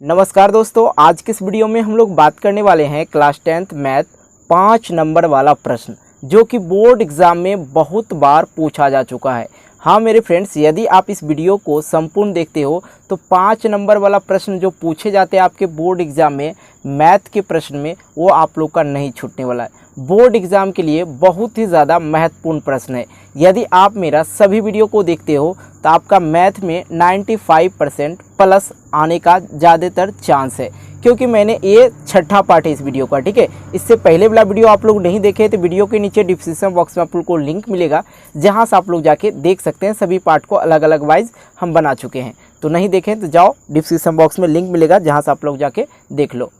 नमस्कार दोस्तों, आज के इस वीडियो में हम लोग बात करने वाले हैं क्लास 10th मैथ 5 नंबर वाला प्रश्न जो कि बोर्ड एग्ज़ाम में बहुत बार पूछा जा चुका है। हाँ मेरे फ्रेंड्स, यदि आप इस वीडियो को संपूर्ण देखते हो तो 5 नंबर वाला प्रश्न जो पूछे जाते हैं आपके बोर्ड एग्ज़ाम में मैथ के प्रश्न में, वो आप लोग का नहीं छूटने वाला है। बोर्ड एग्ज़ाम के लिए बहुत ही ज़्यादा महत्वपूर्ण प्रश्न है। यदि आप मेरा सभी वीडियो को देखते हो तो आपका मैथ में 95% प्लस आने का ज़्यादातर चांस है, क्योंकि मैंने ये छठा पार्ट है इस वीडियो का। ठीक है, इससे पहले वाला वीडियो आप लोग नहीं देखे तो वीडियो के नीचे डिस्क्रिप्शन बॉक्स में आप लोग को लिंक मिलेगा, जहां से आप लोग जाके देख सकते हैं। सभी पार्ट को अलग अलग वाइज हम बना चुके हैं, तो नहीं देखें तो जाओ डिस्क्रिप्शन बॉक्स में लिंक मिलेगा, जहाँ से आप लोग जाके देख लो।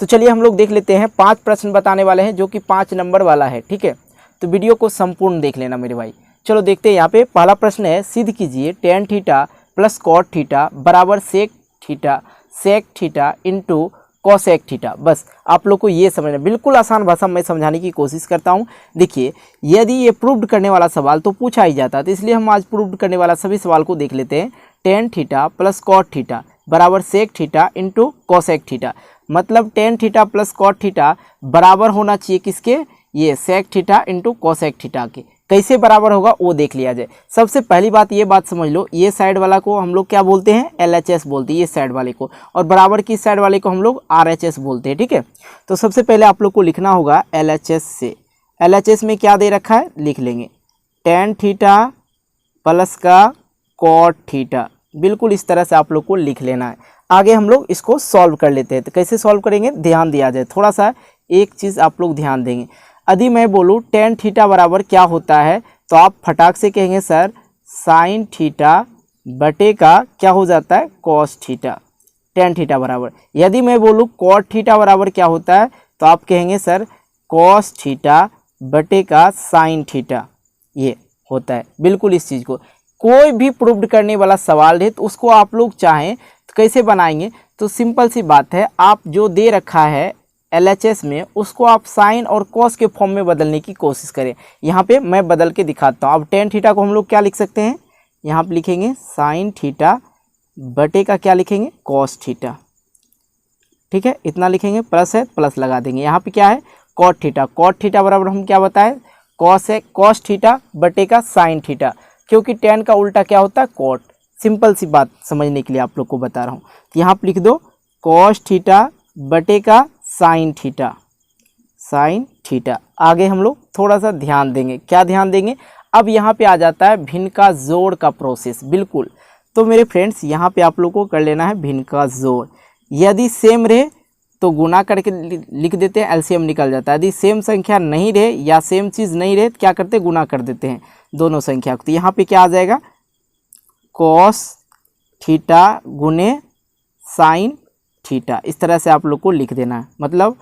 तो चलिए हम लोग देख लेते हैं। 5 प्रश्न बताने वाले हैं जो कि 5 नंबर वाला है। ठीक है, तो वीडियो को संपूर्ण देख लेना मेरे भाई। चलो देखते हैं। यहाँ पे पहला प्रश्न है, सिद्ध कीजिए tan theta plus cot theta बराबर sec theta into cosec theta. बस आप लोग को ये समझना, बिल्कुल आसान भाषा में समझाने की कोशिश करता हूँ। देखिए, यदि ये प्रूव्ड करने वाला सवाल तो पूछा ही जाता, तो इसलिए हम आज प्रूव्ड करने वाला सभी सवाल को देख लेते हैं। tan theta plus cot theta बराबर sec theta into cosec theta. मतलब tan theta plus cot theta बराबर होना चाहिए किसके? ये sec theta into cosec theta के। कैसे बराबर होगा वो देख लिया जाए। सबसे पहली बात ये बात समझ लो, ये साइड वाला को हम लोग क्या बोलते हैं? LHS बोलते हैं ये साइड वाले को, और बराबर की साइड वाले को हम लोग RHS बोलते हैं। ठीक है, तो सबसे पहले आप लोग को लिखना होगा LHS से। LHS में क्या दे रखा है लिख लेंगे, tan थीटा प्लस का कॉट थीटा। बिल्कुल इस तरह से आप लोग को लिख लेना है। आगे हम लोग इसको सॉल्व कर लेते हैं। तो कैसे सॉल्व करेंगे ध्यान दिया जाए। थोड़ा सा एक चीज़ आप लोग ध्यान देंगे। यदि मैं बोलूँ tan थीटा बराबर क्या होता है, तो आप फटाक से कहेंगे सर साइन थीटा बटे का क्या हो जाता है? Cos theta. tan थीटा बराबर। यदि मैं बोलूँ कॉट थीटा बराबर क्या होता है, तो आप कहेंगे सर कॉस थीटा बटे का साइन थीटा। ये होता है। बिल्कुल इस चीज़ को कोई भी प्रूव्ड करने वाला सवाल है तो उसको आप लोग चाहें तो कैसे बनाएंगे? तो सिंपल सी बात है, आप जो दे रखा है LHS में उसको आप साइन और कॉस के फॉर्म में बदलने की कोशिश करें। यहाँ पे मैं बदल के दिखाता हूँ। अब tan थीटा को हम लोग क्या लिख सकते हैं? यहाँ पे लिखेंगे साइन थीटा बटे का क्या लिखेंगे? Cos theta. ठीक है, इतना लिखेंगे, प्लस है प्लस लगा देंगे। यहाँ पे क्या है? Cot theta. कॉट थीटा बराबर हम क्या बताएं? कॉस है, कॉस थीटा बटे का साइन थीटा, क्योंकि tan का उल्टा क्या होता है? कॉट। सिंपल सी बात समझने के लिए आप लोग को बता रहा हूँ। यहाँ पे लिख दो कॉस थीटा बटे का साइन थीटा, साइन थीटा। आगे हम लोग थोड़ा सा ध्यान देंगे। क्या ध्यान देंगे? अब यहाँ पे आ जाता है भिन्न का जोड़ का प्रोसेस। बिल्कुल, तो मेरे फ्रेंड्स यहाँ पे आप लोग को कर लेना है भिन्न का जोड़। यदि सेम रहे तो गुना करके लिख देते हैं, LCM निकल जाता है। यदि सेम संख्या नहीं रहे या सेम चीज़ नहीं रहे तो क्या करते हैं? गुना कर देते हैं दोनों संख्या को। तो यहाँ पे क्या आ जाएगा? कॉस थीटा गुने साइन थीटा। इस तरह से आप लोग को लिख देना है, मतलब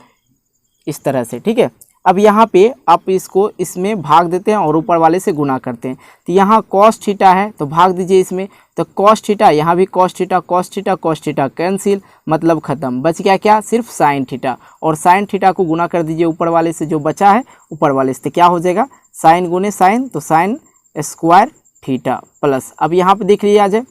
इस तरह से। ठीक है, अब यहाँ पे आप इसको इसमें भाग देते हैं और ऊपर वाले से गुना करते हैं। तो यहाँ कॉस थीटा है तो भाग दीजिए इसमें, तो कॉस थीटा, यहाँ भी cos theta, cos theta, cos theta cancel, मतलब खत्म। बच गया क्या? सिर्फ साइन थीटा। और साइन थीटा को गुना कर दीजिए ऊपर वाले से, जो बचा है ऊपर वाले से। तो क्या हो जाएगा? साइन गुने साइन, तो साइन स्क्वायर थीटा प्लस। अब यहाँ पे देख लीजिए आ जाए,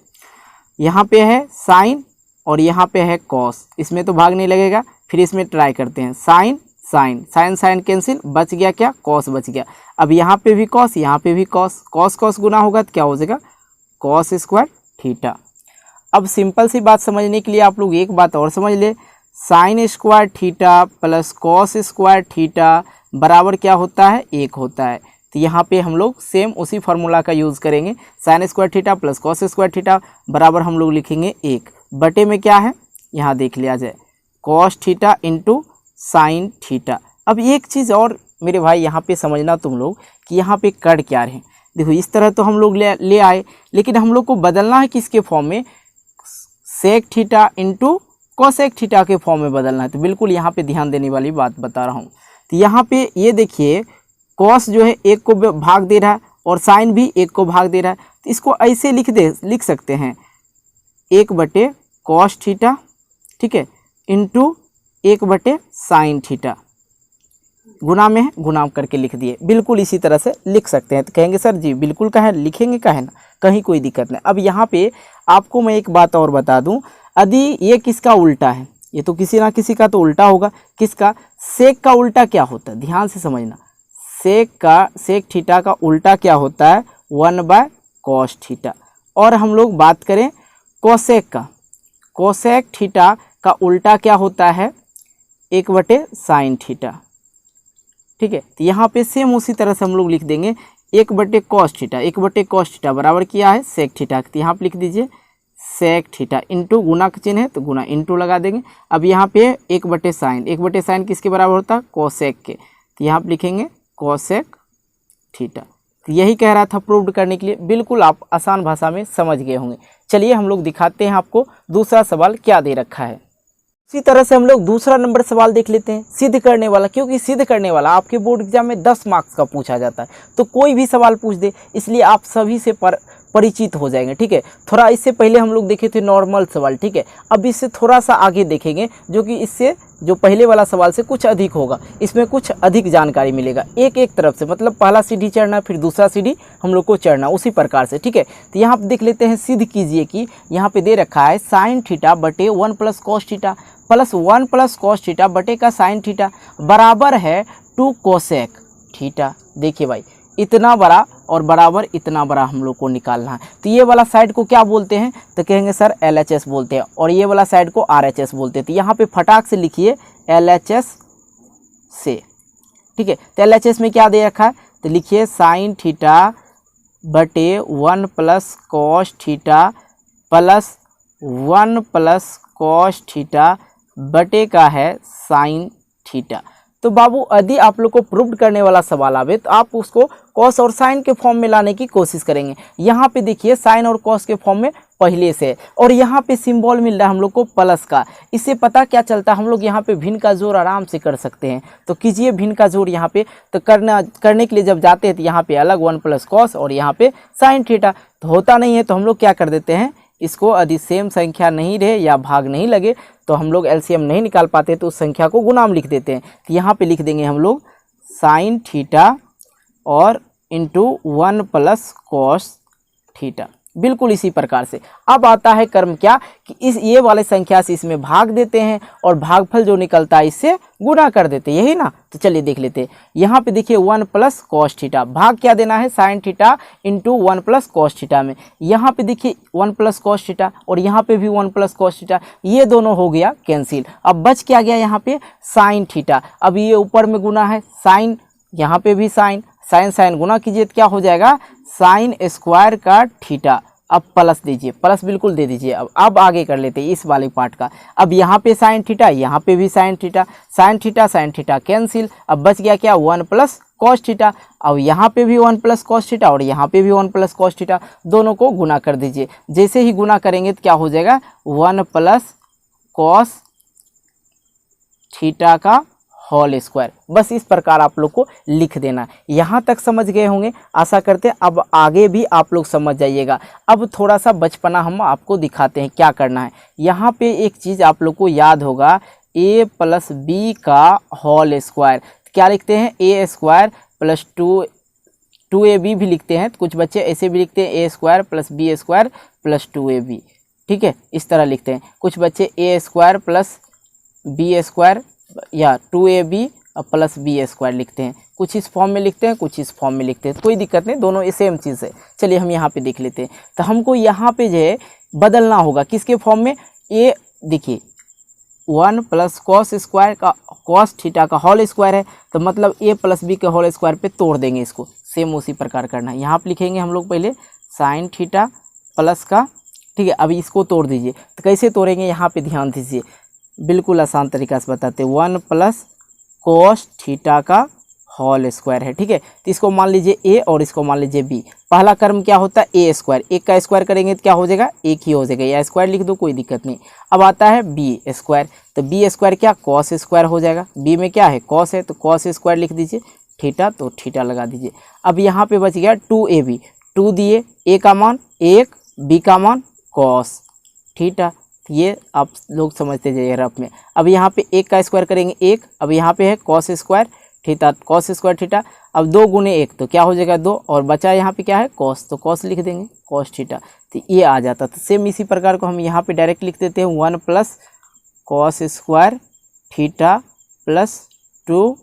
यहाँ पे है साइन और यहाँ पे है कॉस, इसमें तो भाग नहीं लगेगा। फिर इसमें ट्राई करते हैं, sine sine, sine sine cancel, बच गया क्या? कॉस बच गया। अब यहाँ पे भी कॉस, यहाँ पे भी कॉस, कॉस कॉस गुना होगा तो क्या हो जाएगा? Cos square theta. अब सिंपल सी बात समझने के लिए आप लोग एक बात और समझ ले, sine square theta plus cos square theta बराबर क्या होता है? 1 होता है। तो यहाँ पे हम लोग सेम उसी फार्मूला का यूज़ करेंगे। Sine square theta plus cos square theta बराबर हम लोग लिखेंगे 1, बटे में क्या है? यहाँ देख लिया जाए cos theta into sine theta. अब एक चीज़ और मेरे भाई यहाँ पे समझना तुम लोग कि यहाँ पे कर क्या रहे। देखो इस तरह तो हम लोग ले आए, लेकिन हम लोग को बदलना है किसके फॉर्म में? Sec theta into cosec theta के फॉर्म में बदलना है। तो बिल्कुल यहाँ पे ध्यान देने वाली बात बता रहा हूँ। तो यहाँ पे ये देखिए, कॉस जो है 1 को भाग दे रहा है और साइन भी 1 को भाग दे रहा है। तो इसको ऐसे लिख सकते हैं 1 बटे कॉस थीटा, ठीक है, इंटू 1 बटे साइन थीटा। गुना में है, गुना करके लिख दिए। बिल्कुल इसी तरह से लिख सकते हैं। तो कहेंगे सर जी बिल्कुल कहें लिखेंगे, कहें ना, कहीं कोई दिक्कत नहीं। अब यहाँ पे आपको मैं एक बात और बता दूं, यदि ये किसका उल्टा है, ये तो किसी ना किसी का तो उल्टा होगा, किसका, सेक का उल्टा क्या होता है, ध्यान से समझना, सेक थीटा का उल्टा क्या होता है, 1/cos थीटा। और हम लोग बात करें कोसेक का, कोसेक थीटा का उल्टा क्या होता है, 1/sin थीटा। ठीक है, तो यहाँ पे सेम उसी तरह से हम लोग लिख देंगे 1/cos थीटा, 1/cos थीटा बराबर किया है सेक थीटा, तो यहाँ पे लिख दीजिए सेक थीटा, इंटू गुना का चिन्ह है तो गुना इंटू लगा देंगे। अब यहाँ पे 1/sin, 1/sin किसके बराबर होता है, कोसेक के, तो यहाँ पे लिखेंगे कोसेक थीटा। तो यही कह रहा था प्रूव करने के लिए, बिल्कुल आप आसान भाषा में समझ गए होंगे। चलिए हम लोग दिखाते हैं आपको दूसरा सवाल क्या दे रखा है। इसी तरह से हम लोग दूसरा नंबर सवाल देख लेते हैं, सिद्ध करने वाला, क्योंकि सिद्ध करने वाला आपके बोर्ड एग्जाम में 10 मार्क्स का पूछा जाता है, तो कोई भी सवाल पूछ दे, इसलिए आप सभी से परिचित हो जाएंगे। ठीक है, थोड़ा इससे पहले हम लोग देखे थे नॉर्मल सवाल, ठीक है, अब इससे थोड़ा सा आगे देखेंगे, जो कि इससे जो पहले वाला सवाल से कुछ अधिक होगा, इसमें कुछ अधिक जानकारी मिलेगा एक एक तरफ से, मतलब पहला सीढ़ी चढ़ना फिर दूसरा सीढ़ी हम लोग को चढ़ना, उसी प्रकार से। ठीक है, तो यहाँ पे देख लेते हैं, सिद्ध कीजिए कि यहाँ पे दे रखा है साइन थीटा बटे 1+cos theta plus 1+cos theta बटे का साइन थीटा बराबर है 2 कोसेक थीटा। देखिए भाई, इतना बड़ा और बराबर इतना बड़ा हम लोग को निकालना है, तो ये वाला साइड को क्या बोलते हैं, तो कहेंगे सर LHS बोलते हैं, और ये वाला साइड को RHS बोलते हैं। तो यहाँ पे फटाक से लिखिए LHS से। ठीक है, तो LHS में क्या दे रखा है, तो लिखिए साइन थीटा बटे 1+cos theta plus 1+cos theta बटे का है साइन थीटा। तो बाबू यदि आप लोग को प्रूव करने वाला सवाल आवे तो आप उसको कॉस और साइन के फॉर्म में लाने की कोशिश करेंगे। यहाँ पे देखिए साइन और कॉस के फॉर्म में पहले से, और यहाँ पे सिंबल मिल रहा है हम लोग को प्लस का, इससे पता क्या चलता है, हम लोग यहाँ पे भिन्न का जोड़ आराम से कर सकते हैं। तो कीजिए भिन्न का जोड़ यहाँ पे, तो करने के लिए जब जाते हैं तो यहाँ पे अलग 1+cos और यहाँ पे साइन थीटा, तो होता नहीं है, तो हम लोग क्या कर देते हैं, इसको यदि सेम संख्या नहीं रहे या भाग नहीं लगे तो हम लोग एलसीएम नहीं निकाल पाते, तो उस संख्या को गुणाम लिख देते हैं। तो यहाँ पे लिख देंगे हम लोग साइन थीटा और इंटू 1+cos थीटा, बिल्कुल इसी प्रकार से। अब आता है कर्म क्या कि ये वाले संख्या से इसमें भाग देते हैं और भागफल जो निकलता है इससे गुणा कर देते हैं, यही ना। तो चलिए देख लेते हैं, यहाँ पे देखिए 1+cos थीटा, भाग क्या देना है, sine theta into 1+cos theta में। यहाँ पे देखिए 1+cos थीटा और यहाँ पे भी 1+cos थीटा, ये दोनों हो गया कैंसिल। अब बच क्या गया यहाँ पे, साइन थीटा। अब ये ऊपर में गुना है साइन, यहाँ पे भी साइन, साइन साइन गुना कीजिए तो क्या हो जाएगा, साइन स्क्वायर का थीटा। अब प्लस दीजिए, प्लस बिल्कुल दे दीजिए। अब आगे कर लेते हैं इस वाले पार्ट का। अब यहाँ पे साइन थीटा, यहाँ पे भी sine theta, sine theta cancel. अब बच गया क्या, 1+cos थीटा। अब यहाँ पे भी 1+cos थीटा और यहाँ पे भी 1+cos थीटा, दोनों को गुना कर दीजिए। जैसे ही गुना करेंगे तो क्या हो जाएगा, 1+cos थीटा का होल स्क्वायर। बस इस प्रकार आप लोग को लिख देना। यहाँ तक समझ गए होंगे, आशा करते हैं अब आगे भी आप लोग समझ जाइएगा। अब थोड़ा सा बचपना हम आपको दिखाते हैं क्या करना है। यहाँ पे एक चीज़ आप लोग को याद होगा, a+b का होल स्क्वायर क्या लिखते हैं, a² प्लस 2ab भी लिखते हैं। कुछ बच्चे ऐसे भी लिखते हैं a² plus b² plus 2ab, ठीक है, इस तरह लिखते हैं। कुछ बच्चे a² प्लस b² या 2ab प्लस b² लिखते हैं। कुछ इस फॉर्म में लिखते हैं, कुछ इस फॉर्म में लिखते हैं, कोई दिक्कत नहीं, दोनों सेम चीज़ है। चलिए हम यहाँ पे देख लेते हैं। तो हमको यहाँ पे जो है बदलना होगा किसके फॉर्म में, ये देखिए 1+cos स्क्वायर का cos थीटा का होल स्क्वायर है, तो मतलब a+b के होल स्क्वायर पे तोड़ देंगे इसको, सेम उसी प्रकार करना है। यहाँ पे लिखेंगे हम लोग पहले साइन थीटा प्लस का, ठीक है। अभी इसको तोड़ दीजिए, तो कैसे तोड़ेंगे यहाँ पे ध्यान दीजिए, बिल्कुल आसान तरीका से बताते हैं। 1+cos थीटा का होल स्क्वायर है, ठीक है। तो इसको मान लीजिए a और इसको मान लीजिए b। पहला कर्म क्या होता है, a², एक का स्क्वायर करेंगे तो क्या हो जाएगा, एक ही हो जाएगा, या स्क्वायर लिख दो कोई दिक्कत नहीं। अब आता है b², तो b² क्या, cos स्क्वायर हो जाएगा। b में क्या है, cos है, तो cos स्क्वायर लिख दीजिए, थीटा तो थीटा लगा दीजिए। अब यहाँ पे बच गया 2ab, 2 दिए, a का मान 1, b का मान cos थीटा। ये आप लोग समझते जाइए रफ में। अब यहाँ पे 1 का स्क्वायर करेंगे 1, अब यहाँ पे है cos square theta cos square theta. अब 2 गुने 1 तो क्या हो जाएगा 2, और बचा यहाँ पे क्या है कॉस, तो कॉस लिख देंगे कॉस थीटा, तो ये आ जाता। तो सेम इसी प्रकार को हम यहाँ पे डायरेक्ट लिख देते हैं 1 plus cos square theta plus 2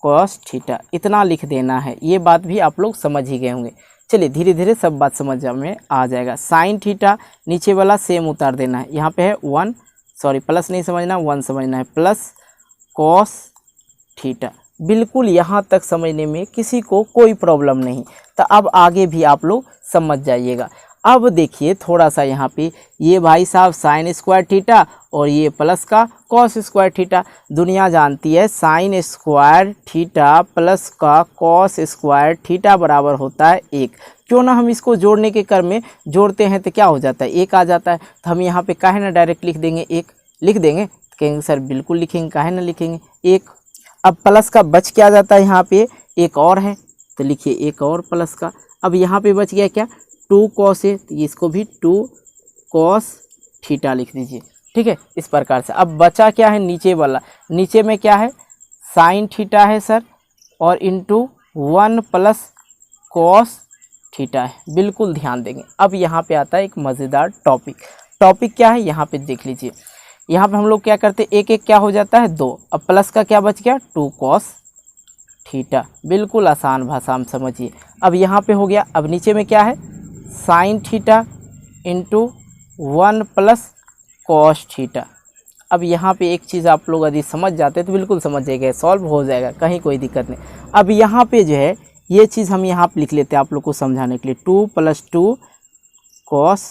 cos theta, इतना लिख देना है। ये बात भी आप लोग समझ ही गए होंगे। चलिए धीरे धीरे सब बात समझ में आ जाएगा। साइन थीटा नीचे वाला सेम उतार देना है, यहाँ पे है 1, सॉरी प्लस नहीं समझना 1 समझना है, प्लस कॉस थीटा। बिल्कुल यहाँ तक समझने में किसी को कोई प्रॉब्लम नहीं, तो अब आगे भी आप लोग समझ जाइएगा। अब देखिए थोड़ा सा यहाँ पे ये भाई साहब साइन स्क्वायर थीटा और ये प्लस का कॉस स्क्वायर थीटा। दुनिया जानती है साइन स्क्वायर थीटा प्लस का कॉस स्क्वायर थीटा बराबर होता है 1। क्यों ना हम इसको जोड़ने के क्रम में जोड़ते हैं तो क्या हो जाता है 1 आ जाता है। तो हम यहाँ पे काहे ना डायरेक्ट लिख देंगे 1, लिख देंगे, कहेंगे सर बिल्कुल लिखेंगे, काहे ना लिखेंगे 1। अब प्लस का बच क्या जाता है यहाँ पे एक और है, तो लिखिए एक और प्लस का। अब यहाँ पे बच गया क्या 2 कॉस है, तो इसको भी 2 कॉस थीटा लिख दीजिए, ठीक है इस प्रकार से। अब बचा क्या है नीचे वाला, नीचे में क्या है साइन थीटा है सर, और इंटू 1 प्लस कॉस थीटा है, बिल्कुल ध्यान देंगे। अब यहाँ पे आता है एक मज़ेदार टॉपिक। टॉपिक क्या है यहाँ पे देख लीजिए। यहाँ पे हम लोग क्या करते हैं 1 1 क्या हो जाता है 2, अब प्लस का क्या बच गया 2 कॉस थीटा, बिल्कुल आसान भाषा में समझिए। अब यहाँ पे हो गया, अब नीचे में क्या है sine theta into 1 plus cos theta. अब यहाँ पे एक चीज़ आप लोग यदि समझ जाते हैं तो बिल्कुल समझ जाएगा, सॉल्व हो जाएगा, कहीं कोई दिक्कत नहीं। अब यहाँ पे जो है ये चीज़ हम यहाँ पे लिख लेते हैं आप लोग को समझाने के लिए, 2 + 2 कॉस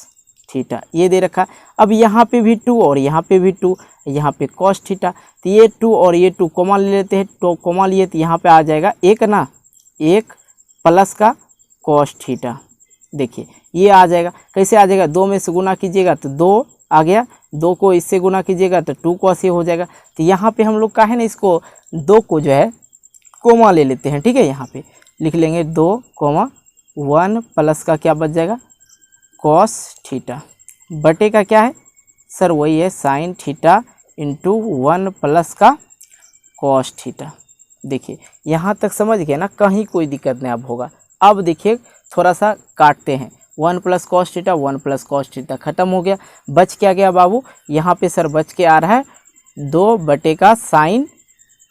थीटा ये दे रखा। अब यहाँ पे भी 2 और यहाँ पे भी 2, यहाँ पे कॉस थीटा, तो ये 2 और ये 2 कॉमा ले लेते हैं, तो कॉमा लिए तो यहाँ पे आ जाएगा 1 ना, 1 प्लस का कॉस थीटा। देखिए ये आ जाएगा, कैसे आ जाएगा 2 में से गुना कीजिएगा तो 2 आ गया, 2 को इससे गुना कीजिएगा तो 2 कॉस ये हो जाएगा। तो यहाँ पे हम लोग का है ना इसको 2 को जो है कोमा ले लेते हैं, ठीक है यहाँ पे लिख लेंगे 2 कोमा 1 प्लस का क्या बच जाएगा कॉस थीटा, बटे का क्या है सर वही है साइन थीटा इंटू 1 प्लस का कॉस थीटा। देखिए यहाँ तक समझ गए ना, कहीं कोई दिक्कत नहीं अब होगा। अब देखिए थोड़ा सा काटते हैं, 1 plus cos theta 1 plus cos theta खत्म हो गया। बच क्या गया बाबू, यहाँ पे सर बच के आ रहा है 2 बटे का साइन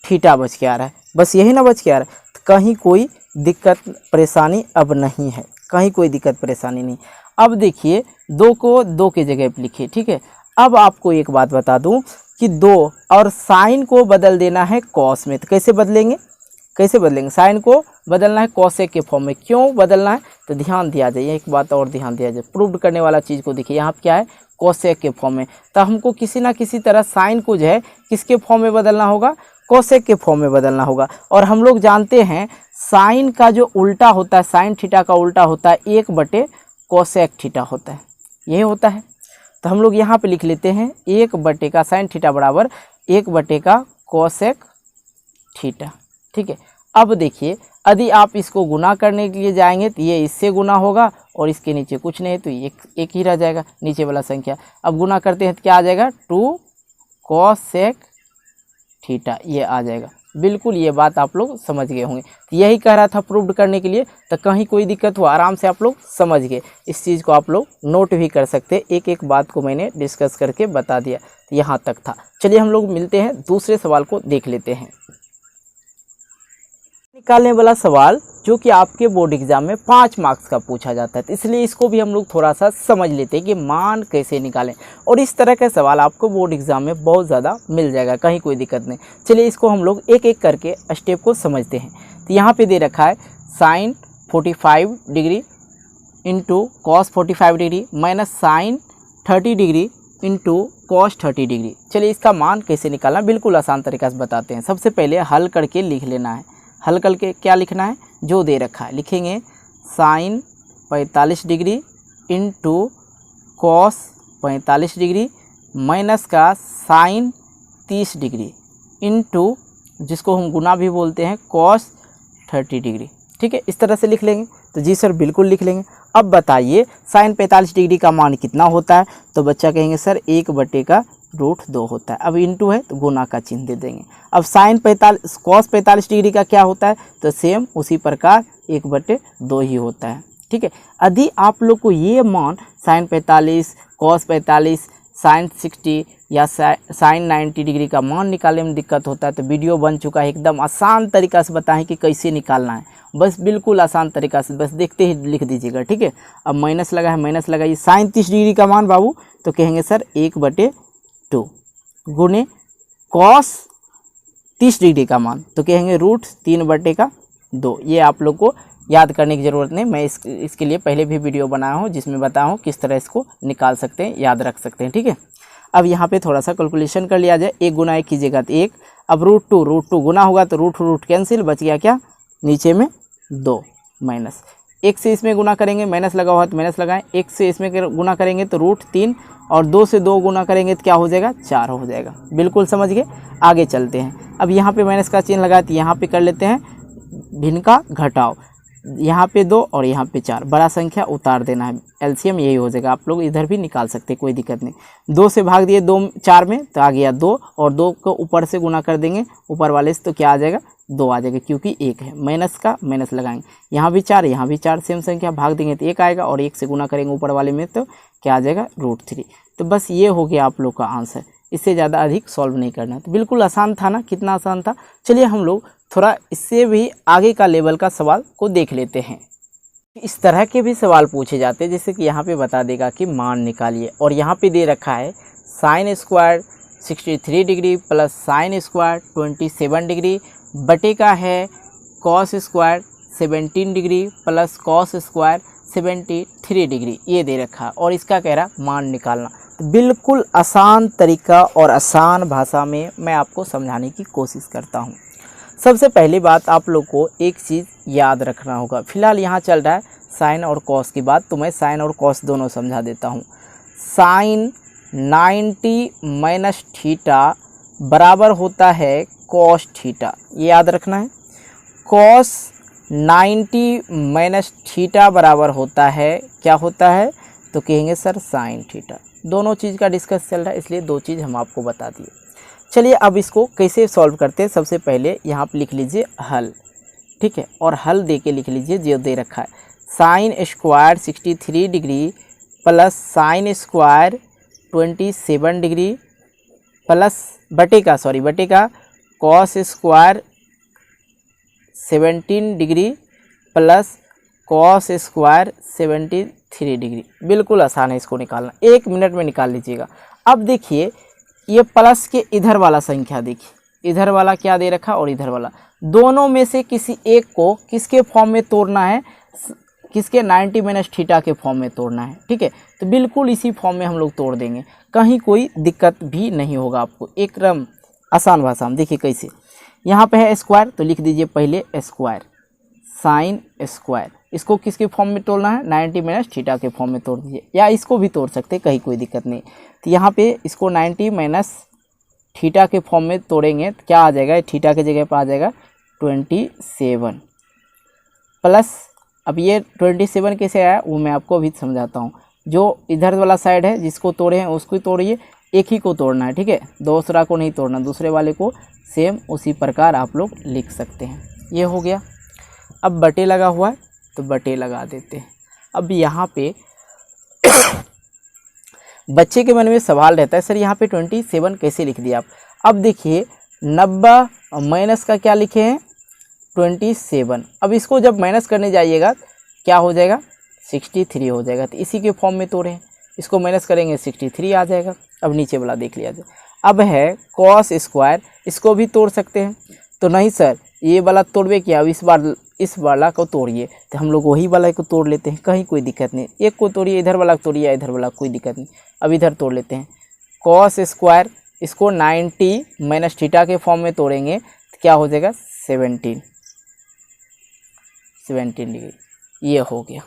थीटा बच के आ रहा है, बस यही ना बच के आ रहा है। तो कहीं कोई दिक्कत परेशानी अब नहीं है, कहीं कोई दिक्कत परेशानी नहीं। अब देखिए 2 को 2 की जगह पे लिखिए, ठीक है। अब आपको एक बात बता दूं कि 2 और साइन को बदल देना है कॉस में, तो कैसे बदलेंगे, कैसे बदलेंगे, साइन को बदलना है कॉसेक के फॉर्म में। क्यों बदलना है तो ध्यान दिया जाए, एक बात और ध्यान दिया जाए, प्रूव करने वाला चीज़ को देखिए यहाँ पे क्या है कॉसेक के फॉर्म में। तो हमको किसी ना किसी तरह साइन को जो है किसके फॉर्म में बदलना होगा, कॉसेक के फॉर्म में बदलना होगा। और हम लोग जानते हैं साइन का जो उल्टा होता है, साइन थीटा का उल्टा होता है 1 बटे कॉसेक थीटा होता है, यही होता है। तो हम लोग यहाँ पे लिख लेते हैं 1 बटे का साइन थीटा बराबर 1 बटे का कॉसेक थीटा, ठीक है। अब देखिए यदि आप इसको गुना करने के लिए जाएंगे तो ये इससे गुना होगा और इसके नीचे कुछ नहीं है तो एक ही रह जाएगा नीचे वाला संख्या। अब गुना करते हैं तो क्या आ जाएगा 2 कॉसेक थीटा ये आ जाएगा। बिल्कुल ये बात आप लोग समझ गए होंगे, तो यही कह रहा था प्रूव करने के लिए। तो कहीं कोई दिक्कत हो आराम से आप लोग समझ गए, इस चीज़ को आप लोग नोट भी कर सकते, एक एक बात को मैंने डिस्कस करके बता दिया, तो यहाँ तक था। चलिए हम लोग मिलते हैं, दूसरे सवाल को देख लेते हैं। निकालने वाला सवाल जो कि आपके बोर्ड एग्जाम में 5 मार्क्स का पूछा जाता है, तो इसलिए इसको भी हम लोग थोड़ा सा समझ लेते हैं कि मान कैसे निकालें। और इस तरह का सवाल आपको बोर्ड एग्जाम में बहुत ज़्यादा मिल जाएगा, कहीं कोई दिक्कत नहीं। चलिए इसको हम लोग एक एक करके स्टेप को समझते हैं। तो यहाँ पे दे रखा है sine 45 degree into cos 45 degree minus sine 30 degree into cos 30 degree. चलिए इसका मान कैसे निकालना बिल्कुल आसान तरीका से बताते हैं। सबसे पहले हल करके लिख लेना है। हल करके क्या लिखना है, जो दे रखा है लिखेंगे sine 45 degree into cos 45 degree minus का साइन 30 डिग्री इंटू जिसको हम गुना भी बोलते हैं कॉस 30 डिग्री, ठीक है। इस तरह से लिख लेंगे। तो जी सर बिल्कुल लिख लेंगे। अब बताइए साइन 45 डिग्री का मान कितना होता है, तो बच्चा कहेंगे सर 1 बटे का √2 होता है। अब इंटू है तो गुना का चिन्ह दे देंगे। अब साइन 45 कॉस 45 डिग्री का क्या होता है, तो सेम उसी प्रकार 1/2 ही होता है। ठीक है, यदि आप लोग को ये मान साइन 45, कॉस 45, साइन 60 या साइन 90 डिग्री का मान निकालने में दिक्कत होता है तो वीडियो बन चुका है, एकदम आसान तरीका से बताएं कि कैसे निकालना है, बस बिल्कुल आसान तरीका से, बस देखते ही लिख दीजिएगा। ठीक है, अब माइनस लगा है, माइनस लगाइए। साइन 30 डिग्री का मान बाबू तो कहेंगे सर 1/2 गुने कॉस 30 डिग्री का मान तो कहेंगे √3/2। ये आप लोग को याद करने की ज़रूरत नहीं, मैं इसके लिए पहले भी वीडियो बनाया हूँ जिसमें बताया हूँ किस तरह इसको निकाल सकते हैं, याद रख सकते हैं। ठीक है, अब यहाँ पे थोड़ा सा कैलकुलेशन कर लिया जाए। 1 गुना 1 कीजिएगा तो 1, अब √2 गुना होगा तो रूट कैंसिल, बच गया क्या नीचे में 2 माइनस 1 से इसमें गुना करेंगे, माइनस लगा हुआ तो माइनस लगाएं, 1 से इसमें गुना करेंगे तो √3 और 2 से 2 गुना करेंगे तो क्या हो जाएगा 4 हो जाएगा। बिल्कुल समझ गए, आगे चलते हैं। अब यहाँ पे माइनस का चिन्ह लगाए तो यहाँ पे कर लेते हैं भिन्न का घटाव, यहाँ पे 2 और यहाँ पे 4, बड़ा संख्या उतार देना है, एलसीएम यही हो जाएगा। आप लोग इधर भी निकाल सकते हैं, कोई दिक्कत नहीं। 2 से भाग दिए 2 4 में तो आ गया 2 और 2 को ऊपर से गुना कर देंगे ऊपर वाले से तो क्या आ जाएगा 2 आ जाएगा, क्योंकि 1 है। माइनस का माइनस लगाएंगे, यहाँ भी 4 यहाँ भी 4, सेम संख्या भाग देंगे तो 1 आएगा और 1 से गुना करेंगे ऊपर वाले में तो क्या आ जाएगा √3। तो बस ये हो गया आप लोग का आंसर, इससे ज़्यादा अधिक सॉल्व नहीं करना। तो बिल्कुल आसान था ना, कितना आसान था। चलिए हम लोग थोड़ा इससे भी आगे का लेवल का सवाल को देख लेते हैं। इस तरह के भी सवाल पूछे जाते हैं, जैसे कि यहाँ पे बता देगा कि मान निकालिए और यहाँ पे दे रखा है sine square 63 degree plus sine square 27 degree बटे का है cos square 17 degree plus cos square 73 degree, ये दे रखा है और इसका कह रहा मान निकालना। तो बिल्कुल आसान तरीका और आसान भाषा में मैं आपको समझाने की कोशिश करता हूँ। सबसे पहली बात आप लोग को एक चीज़ याद रखना होगा। फिलहाल यहाँ चल रहा है साइन और कॉस की बात, तो मैं साइन और कॉस दोनों समझा देता हूँ। साइन 90 - थीटा बराबर होता है कॉस थीटा, ये याद रखना है। कॉस 90 - थीटा बराबर होता है, क्या होता है तो कहेंगे सर साइन थीटा। दोनों चीज़ का डिस्कस चल रहा है, इसलिए दो चीज़ हम आपको बता दिए। चलिए अब इसको कैसे सॉल्व करते हैं। सबसे पहले यहाँ पर लिख लीजिए हल, ठीक है, और हल दे के लिख लीजिए जो दे रखा है sine square 63 degree plus sine square 27 degree plus बटे का cos square 17 degree plus cos square 73 degree. बिल्कुल आसान है इसको निकालना, 1 मिनट में निकाल लीजिएगा। अब देखिए ये प्लस के इधर वाला संख्या देखिए, इधर वाला क्या दे रखा और इधर वाला, दोनों में से किसी एक को किसके फॉर्म में तोड़ना है, किसके 90 - थीटा के फॉर्म में तोड़ना है। ठीक है, तो बिल्कुल इसी फॉर्म में हम लोग तोड़ देंगे, कहीं कोई दिक्कत भी नहीं होगा आपको, एकदम आसान भाषा में। देखिए कैसे, यहाँ पे है स्क्वायर तो लिख दीजिए पहले स्क्वायर साइन स्क्वायर, इसको किसके फॉर्म में तोड़ना है 90 - थीटा के फॉर्म में तोड़ दीजिए, या इसको भी तोड़ सकते हैं, कहीं कोई दिक्कत नहीं। तो यहाँ पे इसको 90 - थीटा के फॉर्म में तोड़ेंगे तो क्या आ जाएगा, थीटा के जगह पर आ जाएगा 27 प्लस, अब ये 27 कैसे आया वो मैं आपको अभी समझाता हूँ। जो इधर वाला साइड है जिसको तोड़े हैं उसको तोड़िए, एक ही को तोड़ना है, ठीक है, दूसरा को नहीं तोड़ना, दूसरे वाले को सेम उसी प्रकार आप लोग लिख सकते हैं। ये हो गया। अब बटे लगा हुआ है तो बटे लगा देते हैं। अब यहाँ पे बच्चे के मन में सवाल रहता है सर यहाँ पे 27 कैसे लिख दिया आप। अब देखिए 90 माइनस का क्या लिखे हैं 27, अब इसको जब माइनस करने जाइएगा क्या हो जाएगा 63 हो जाएगा, तो इसी के फॉर्म में तोड़े हैं, इसको माइनस करेंगे 63 आ जाएगा। अब नीचे वाला देख लिया जाए। अब है कॉस स्क्वायर, इसको भी तोड़ सकते हैं, तो नहीं सर ये वाला तोड़वे किया, अब इस वाला को तोड़िए, तो हम लोग वही वाला को तोड़ लेते हैं, कहीं कोई दिक्कत नहीं। एक को तोड़िए, इधर वाला तोड़िए, इधर वाला, कोई दिक्कत नहीं। अब इधर तोड़ लेते हैं कॉस स्क्वायर, इसको 90 - थीटा के फॉर्म में तोड़ेंगे तो क्या हो जाएगा 17 डिग्री, ये हो गया।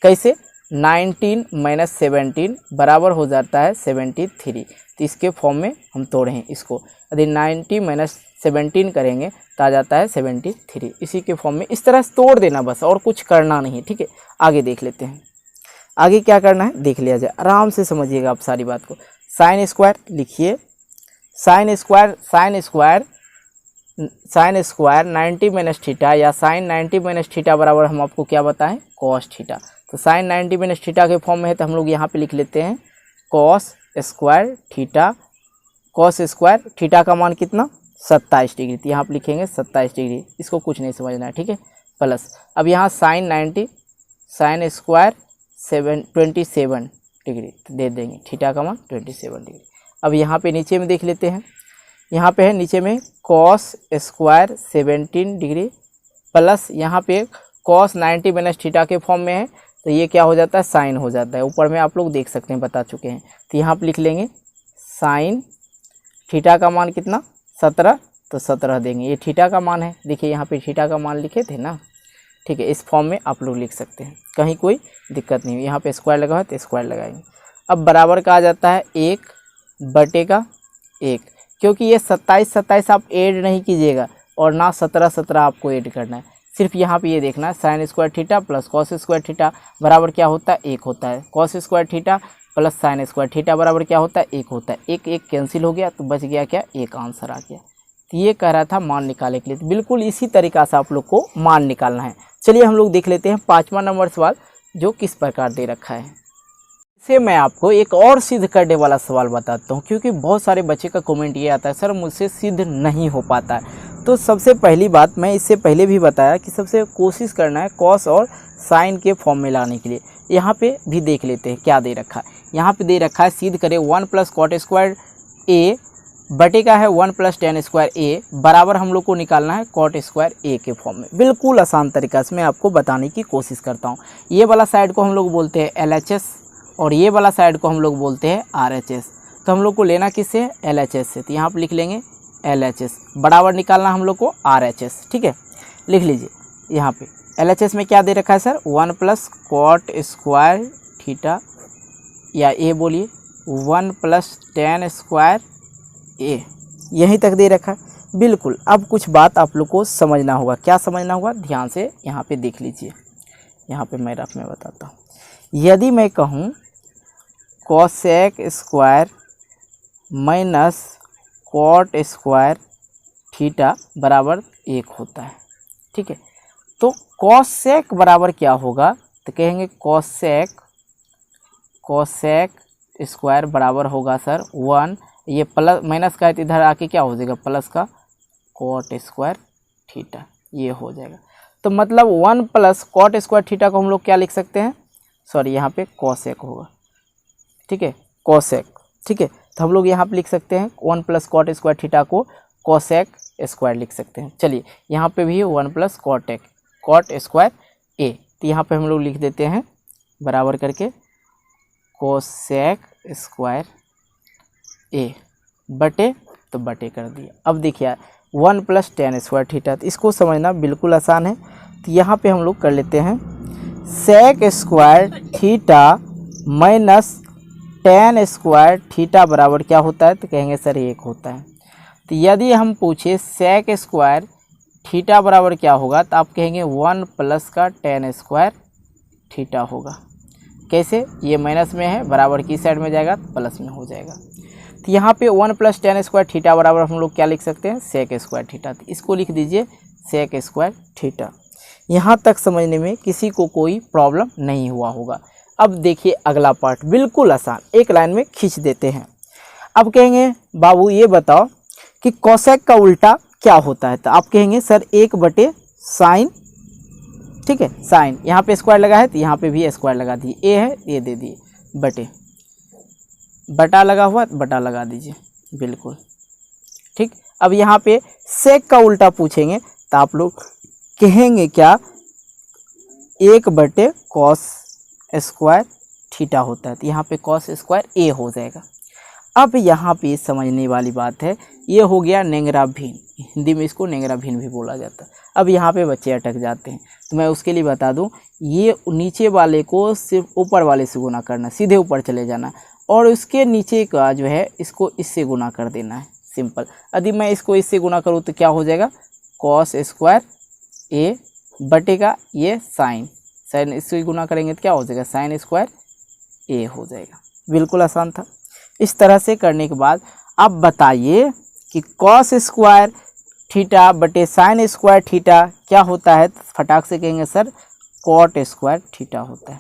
कैसे 19 - 17 बराबर हो जाता है 73, तो इसके फॉर्म में हम तोड़े हैं इसको। यदि 90 - 17 करेंगे तो आ जाता है 73, इसी के फॉर्म में इस तरह से तोड़ देना बस, और कुछ करना नहीं है। ठीक है, आगे देख लेते हैं। आगे क्या करना है देख लिया जाए, आराम से समझिएगा आप सारी बात को। साइन स्क्वायर लिखिए, साइन स्क्वायर 90 माइनस थीटा या साइन 90 माइनस थीटा बराबर हम आपको क्या बताएं, कॉस थीटा। तो साइन 90 माइनस थीटा के फॉर्म में है तो हम लोग यहाँ पे लिख लेते हैं cos square theta. Cos square theta का मान कितना, 27 डिग्री। तो यहाँ पे लिखेंगे 27 डिग्री, इसको कुछ नहीं समझना है, ठीक है। प्लस अब यहाँ साइन 90 साइन स्क्वायर 27 डिग्री तो दे देंगे, थीटा का मान 27 डिग्री। अब यहाँ पे नीचे में देख लेते हैं, यहाँ पे है नीचे में कॉस स्क्वायर 17 डिग्री प्लस यहाँ पे कॉस 90 माइनस थीटा के फॉर्म में है तो ये क्या हो जाता है, साइन हो जाता है। ऊपर में आप लोग देख सकते हैं, बता चुके हैं। तो यहाँ पे लिख लेंगे साइन थीटा का मान कितना, 17, तो 17 देंगे। ये थीटा का मान है, देखिए यहाँ पे थीटा का मान लिखे थे ना, ठीक है। इस फॉर्म में आप लोग लिख सकते हैं, कहीं कोई दिक्कत नहीं। यहाँ पे स्क्वायर लगा है तो स्क्वायर लगाएंगे। अब बराबर का आ जाता है 1/1, क्योंकि ये 27 आप ऐड नहीं कीजिएगा और ना 17 आपको ऐड करना है। सिर्फ यहाँ पे ये देखना है sine square theta plus cos square theta बराबर क्या होता है, 1 होता है। Cos square theta plus sine square theta बराबर क्या होता है, 1 होता है। एक कैंसिल हो गया तो बच गया क्या, 1 आंसर आ गया। तो ये कह रहा था मान निकालने के लिए, तो बिल्कुल इसी तरीक़ा से आप लोग को मान निकालना है। चलिए हम लोग देख लेते हैं 5वां नंबर सवाल जो किस प्रकार दे रखा है। इसे मैं आपको एक और सिद्ध करने वाला सवाल बताता हूँ, क्योंकि बहुत सारे बच्चे का कमेंट ये आता है सर मुझसे सिद्ध नहीं हो पाता है। तो सबसे पहली बात, मैं इससे पहले भी बताया कि सबसे कोशिश करना है कॉस और साइन के फॉर्म में लाने के लिए। यहाँ पे भी देख लेते हैं क्या दे रखा है। यहाँ पे दे रखा है सिद्ध करें 1 प्लस कॉट स्क्वायर ए बटे का है 1 प्लस टेन स्क्वायर ए बराबर हम लोग को निकालना है कॉट स्क्वायर ए के फॉर्म में। बिल्कुल आसान तरीका से मैं आपको बताने की कोशिश करता हूँ। ये वाला साइड को हम लोग बोलते हैं LHS और ये वाला साइड को हम लोग बोलते हैं RHS। तो हम लोग को लेना किससे, LHS से। तो यहाँ पर लिख लेंगे LHS बराबर निकालना हम लोग को RHS, ठीक है। लिख लीजिए यहाँ पे LHS में क्या दे रखा है sir, 1 plus cot square theta या ए बोलिए 1 प्लस टेन स्क्वायर ए, यहीं तक दे रखा है। बिल्कुल अब कुछ बात आप लोग को समझना होगा। क्या समझना होगा, ध्यान से यहाँ पे देख लीजिए। यहाँ पे मैं रफ में बताता हूँ। यदि मैं कहूँ cosec square minus cot square theta बराबर 1 होता है, ठीक है। तो कोसेक बराबर क्या होगा, तो कहेंगे कोसेक स्क्वायर बराबर होगा सर 1, ये प्लस माइनस का है तो इधर आके क्या हो जाएगा, प्लस का कॉट स्क्वायर थीटा, ये हो जाएगा। तो मतलब 1 प्लस कॉट स्क्वायर थीटा को हम लोग क्या लिख सकते हैं, सॉरी यहाँ पे कोसेक होगा, ठीक है, कोसेक, ठीक है। तो हम लोग यहाँ पे लिख सकते हैं 1 प्लस कॉट स्क्वायर थीटा को कोसेक स्क्वायर लिख सकते हैं। चलिए यहाँ पे भी 1 प्लस कॉट स्क्वायर ए, तो यहाँ पे हम लोग लिख देते हैं बराबर करके कोसेक स्क्वायर ए बटे, तो बटे कर दिया। अब देखिए 1 प्लस टेन स्क्वायर थीटा, तो इसको समझना बिल्कुल आसान है। तो यहाँ पे हम लोग कर लेते हैं sec square theta minus tan square theta बराबर क्या होता है, तो कहेंगे सर 1 होता है। तो यदि हम पूछे सेक स्क्वायर थीटा बराबर क्या होगा, तो आप कहेंगे 1 प्लस का टेन स्क्वायर थीटा होगा। कैसे, ये माइनस में है, बराबर की साइड में जाएगा तो प्लस में हो जाएगा। तो यहाँ पे 1 प्लस टेन स्क्वायर थीटा बराबर हम लोग क्या लिख सकते हैं, सेक स्क्वायर थीटा। तो इसको लिख दीजिए सेक स्क्वायर थीटा। यहाँ तक समझने में किसी को कोई प्रॉब्लम नहीं हुआ होगा। अब देखिए अगला पार्ट बिल्कुल आसान, एक लाइन में खींच देते हैं। अब कहेंगे बाबू ये बताओ कि कोसेक का उल्टा क्या होता है, तो आप कहेंगे सर 1 बटे साइन, ठीक है, साइन, यहाँ पे स्क्वायर लगा है तो यहाँ पे भी स्क्वायर लगा दिए, ए है ये दे दिए, बटे बटा लगा हुआ बटा लगा दीजिए, बिल्कुल ठीक। अब यहाँ पे सेक का उल्टा पूछेंगे तो आप लोग कहेंगे क्या, 1 बटे कॉस स्क्वायर थीटा होता है, तो यहाँ पे कॉस स्क्वायर ए हो जाएगा। अब यहाँ पे समझने वाली बात है, ये हो गया नेंगरा भिन्न, हिंदी में इसको नेंगरा भिन्न भी बोला जाता है। अब यहाँ पे बच्चे अटक जाते हैं, तो मैं उसके लिए बता दूँ, ये नीचे वाले को सिर्फ ऊपर वाले से गुना करना, सीधे ऊपर चले जाना, और उसके नीचे का जो है इसको इससे गुना कर देना है, सिंपल। यदि मैं इसको इससे गुना करूँ तो क्या हो जाएगा, कॉस स्क्वायर ए बटेगा ये साइन इससे गुना करेंगे तो क्या हो जाएगा, साइन स्क्वायर ए हो जाएगा। बिल्कुल आसान था। इस तरह से करने के बाद अब बताइए कि कॉस स्क्वायर थीटा बटे साइन स्क्वायर थीटा क्या होता है। फटाक से कहेंगे सर कॉट स्क्वायर थीटा होता है।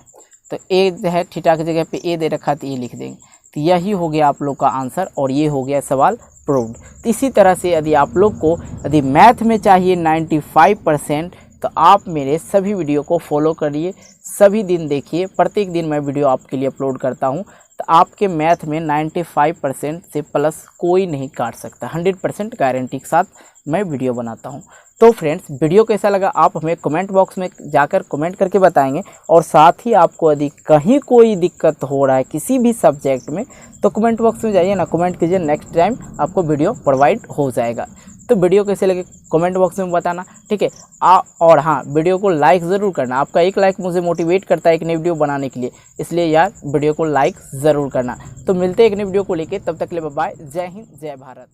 तो ए है थीटा की जगह पे ए दे रखा तो ए लिख देंगे। तो यही हो गया आप लोग का आंसर और ये हो गया सवाल प्रूव्ड। तो इसी तरह से यदि आप लोग को यदि मैथ में चाहिए 95% तो आप मेरे सभी वीडियो को फॉलो करिए, सभी दिन देखिए, प्रत्येक दिन मैं वीडियो आपके लिए अपलोड करता हूं। तो आपके मैथ में 95% से प्लस कोई नहीं काट सकता, 100% गारंटी के साथ मैं वीडियो बनाता हूं। तो फ्रेंड्स वीडियो कैसा लगा आप हमें कमेंट बॉक्स में जाकर कमेंट करके बताएंगे। और साथ ही आपको यदि कहीं कोई दिक्कत हो रहा है किसी भी सब्जेक्ट में तो कमेंट बॉक्स में जाइए ना, कमेंट कीजिए, नेक्स्ट टाइम आपको वीडियो प्रोवाइड हो जाएगा। तो वीडियो कैसे लगे कमेंट बॉक्स में बताना, ठीक है। और हाँ, वीडियो को लाइक ज़रूर करना, आपका एक लाइक मुझे मोटिवेट करता है एक नई वीडियो बनाने के लिए, इसलिए यार वीडियो को लाइक ज़रूर करना। तो मिलते हैं एक नई वीडियो को लेके, तब तक के लिए बाय बाय, जय हिंद जय भारत।